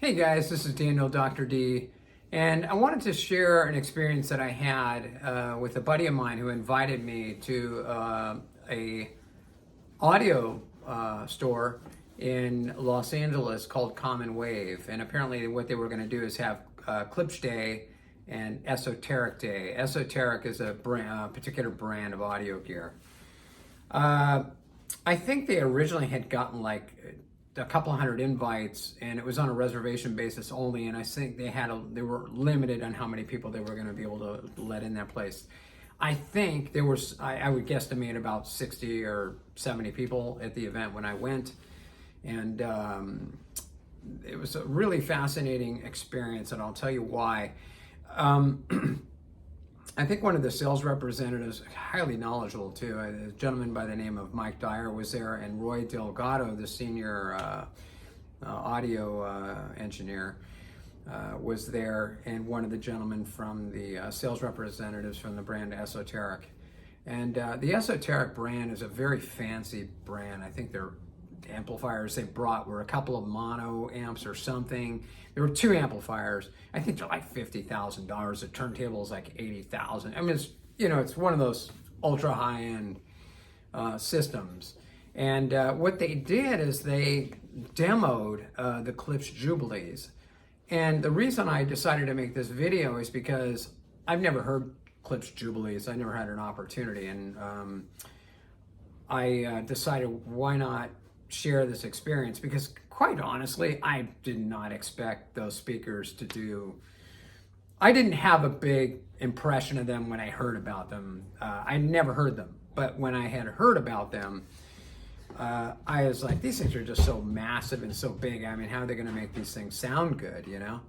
Hey guys, this is Daniel, Dr. D, and I wanted to share an experience that I had with a buddy of mine who invited me to a audio store in Los Angeles called Common Wave. And apparently what they were going to do is have Klipsch Day and Esoteric Day. Esoteric is a particular brand of audio gear. I think they originally had gotten like a couple hundred invites, and it was on a reservation basis only, and I think they were limited on how many people they were going to be able to let in that place. I think there was, I would guesstimate about 60 or 70 people at the event when I went, and it was a really fascinating experience, and I'll tell you why. I think one of the sales representatives, highly knowledgeable too, a gentleman by the name of Mike Dyer was there, and Roy Delgado, the senior audio engineer, was there, and one of the gentlemen from the sales representatives from the brand Esoteric. And the Esoteric brand is a very fancy brand. I think their amplifiers they brought were a couple of mono amps or something. There were two amplifiers. I think they're like $50,000. The turntable is like $80,000. I mean, it's one of those ultra high-end systems. And what they did is they demoed the Klipsch Jubilees. And the reason I decided to make this video is because I've never heard Klipsch Jubilees. I never had an opportunity, and I decided why not share this experience, because quite honestly, I did not expect those speakers to do. I didn't have a big impression of them when I heard about them. I never heard them, but when I had heard about them, I was like, these things are just so massive and so big. I mean, how are they going to make these things sound good, you know?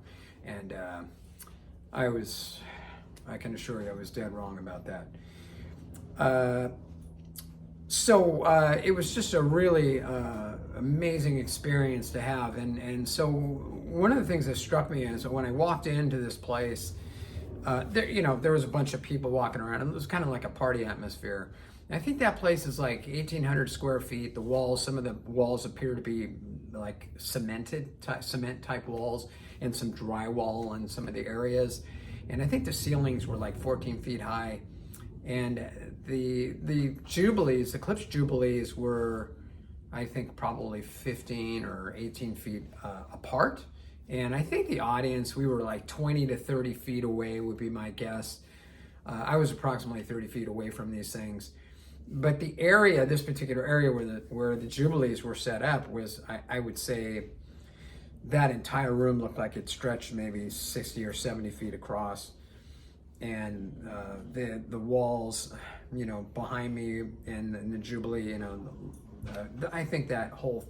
And I can assure you I was dead wrong about that. So it was just a really amazing experience to have. And so one of the things that struck me is that when I walked into this place, there was a bunch of people walking around, and it was kind of like a party atmosphere. And I think that place is like 1,800 square feet. The walls, some of the walls appear to be like cement type walls, and some drywall in some of the areas. And I think the ceilings were like 14 feet high. And the Jubilees, the Klipsch Jubilees were, I think, probably 15 or 18 feet apart. And I think the audience, we were like 20 to 30 feet away would be my guess. I was approximately 30 feet away from these things. But the area, this particular area where the Jubilees were set up was, I would say, that entire room looked like it stretched maybe 60 or 70 feet across. And the walls, behind me and the Jubilee, I think that whole,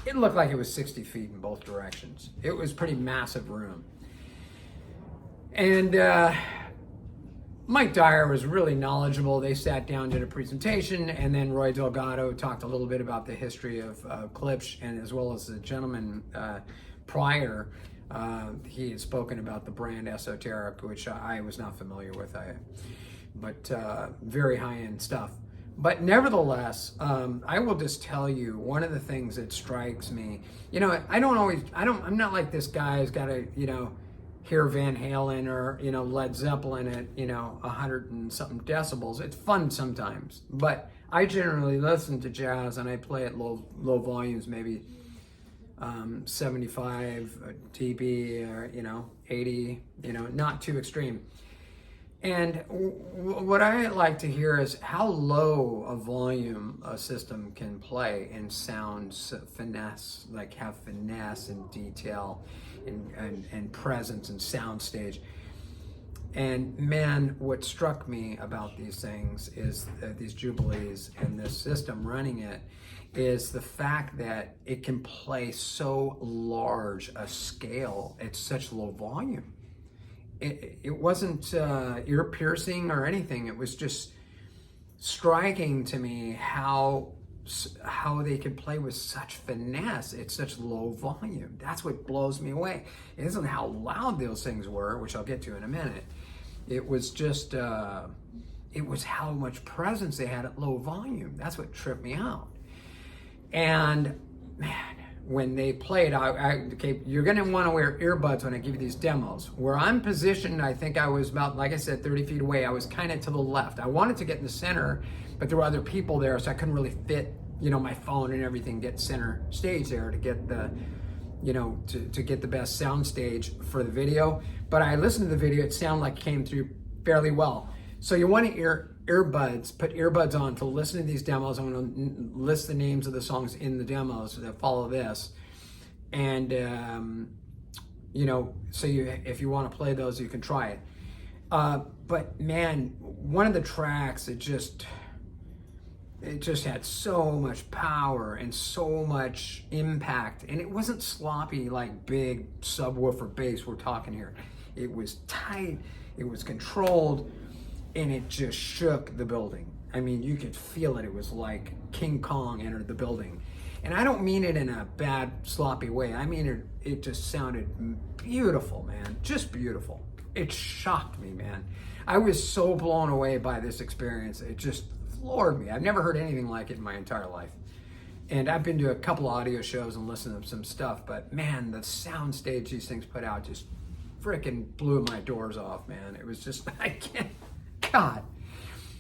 it looked like it was 60 feet in both directions. It was a pretty massive room. And Mike Dyer was really knowledgeable. They sat down, did a presentation, and then Roy Delgado talked a little bit about the history of Klipsch, and as well as the gentleman prior. He had spoken about the brand Esoteric, which I was not familiar with, but very high-end stuff. But nevertheless, I will just tell you, one of the things that strikes me, I'm not like this guy who's got to, hear Van Halen or, Led Zeppelin at, 100 and something decibels. It's fun sometimes, but I generally listen to jazz and I play at low volumes, maybe 75 dB or 80, not too extreme. And what I like to hear is how low a volume a system can play and sound finesse, like have finesse and detail and presence and sound stage. And man, what struck me about these things is these Jubilees and this system running it is the fact that it can play so large a scale at such low volume. It wasn't ear-piercing or anything. It was just striking to me how they could play with such finesse at such low volume. That's what blows me away. It isn't how loud those things were, which I'll get to in a minute. It was just, it was how much presence they had at low volume. That's what tripped me out. And man, when they played, okay, you're going to want to wear earbuds when I give you these demos. Where I'm positioned, I think I was about, like I said, 30 feet away. I was kind of to the left. I wanted to get in the center, but there were other people there, so I couldn't really fit, you know, my phone and everything, get center stage there to get the, you know, to get the best sound stage for the video. But I listened to the video, it sounded like it came through fairly well. So you want to earbuds, put earbuds on to listen to these demos. I'm going to list the names of the songs in the demos that follow this. And, you know, so if you want to play those, you can try it. But man, one of the tracks, it just had so much power and so much impact. And it wasn't sloppy like big subwoofer bass we're talking here. It was tight, it was controlled, and it just shook the building. I mean, you could feel it. It was like King Kong entered the building. And I don't mean it in a bad, sloppy way. I mean, it just sounded beautiful, man. Just beautiful. It shocked me, man. I was so blown away by this experience. It just floored me. I've never heard anything like it in my entire life. And I've been to a couple audio shows and listened to some stuff, but man, the sound stage these things put out just freaking blew my doors off, man. It was just, I can't, God.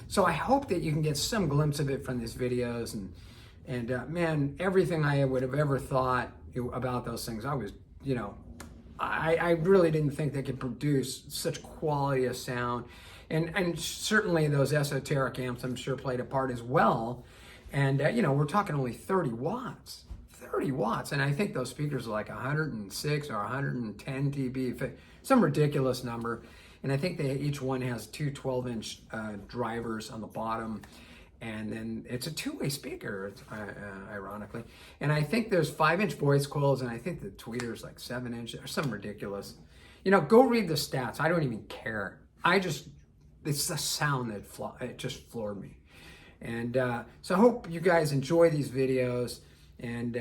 So I hope that you can get some glimpse of it from these videos, and man, everything I would have ever thought about those things, I was, you know, I really didn't think they could produce such quality of sound. And certainly those Esoteric amps, I'm sure, played a part as well. And, you know, we're talking only 30 watts. 30 watts. And I think those speakers are like 106 or 110 dB, some ridiculous number. And I think each one has two 12-inch drivers on the bottom. And then it's a two-way speaker, ironically. And I think there's 5-inch voice coils, and I think the tweeter's like 7-inch or something ridiculous. You know, go read the stats. I don't even care. It's the sound that it just floored me. And so I hope you guys enjoy these videos, and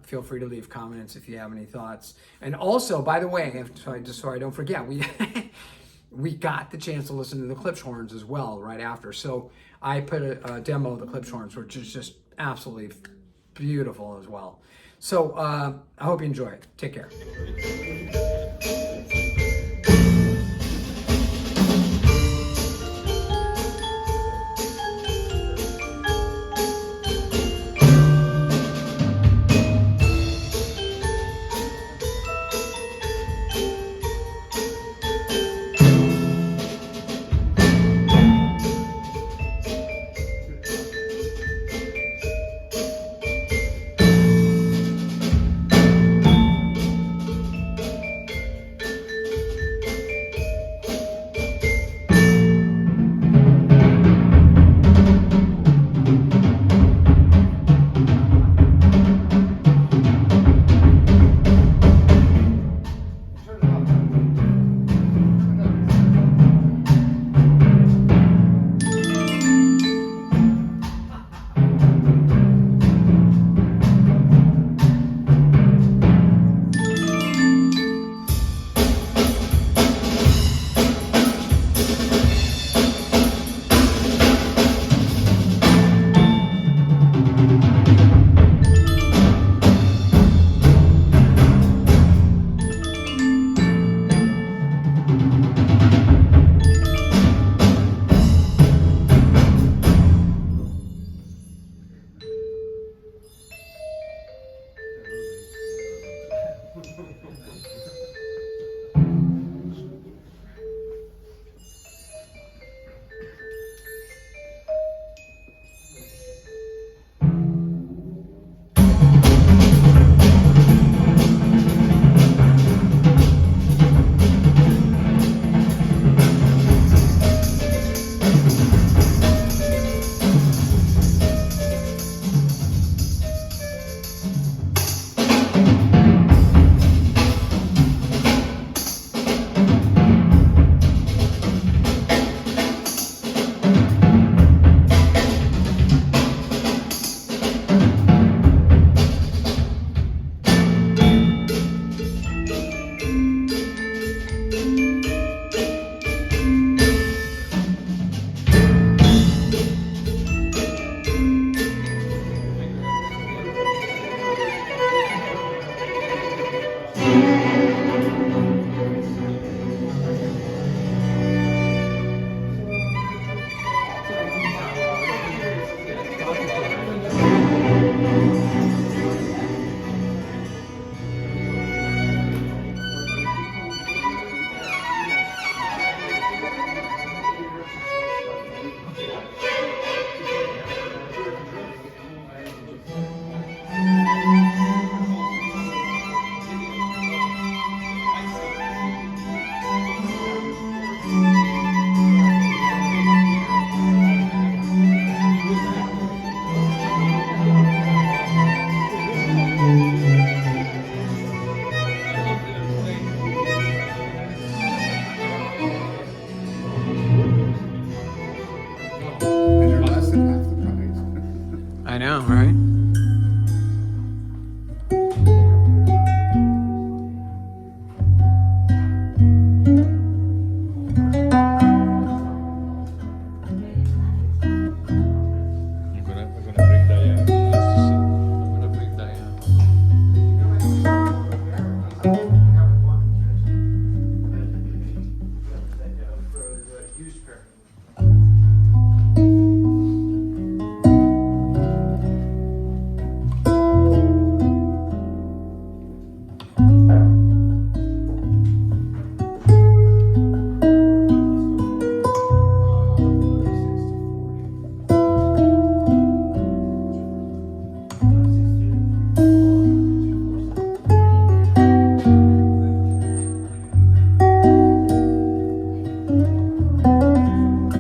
feel free to leave comments if you have any thoughts. And also, by the way, just so I don't forget, we got the chance to listen to the Klipschorns as well right after. So I put a demo of the Klipschorns, which is just absolutely beautiful as well. So I hope you enjoy it. Take care.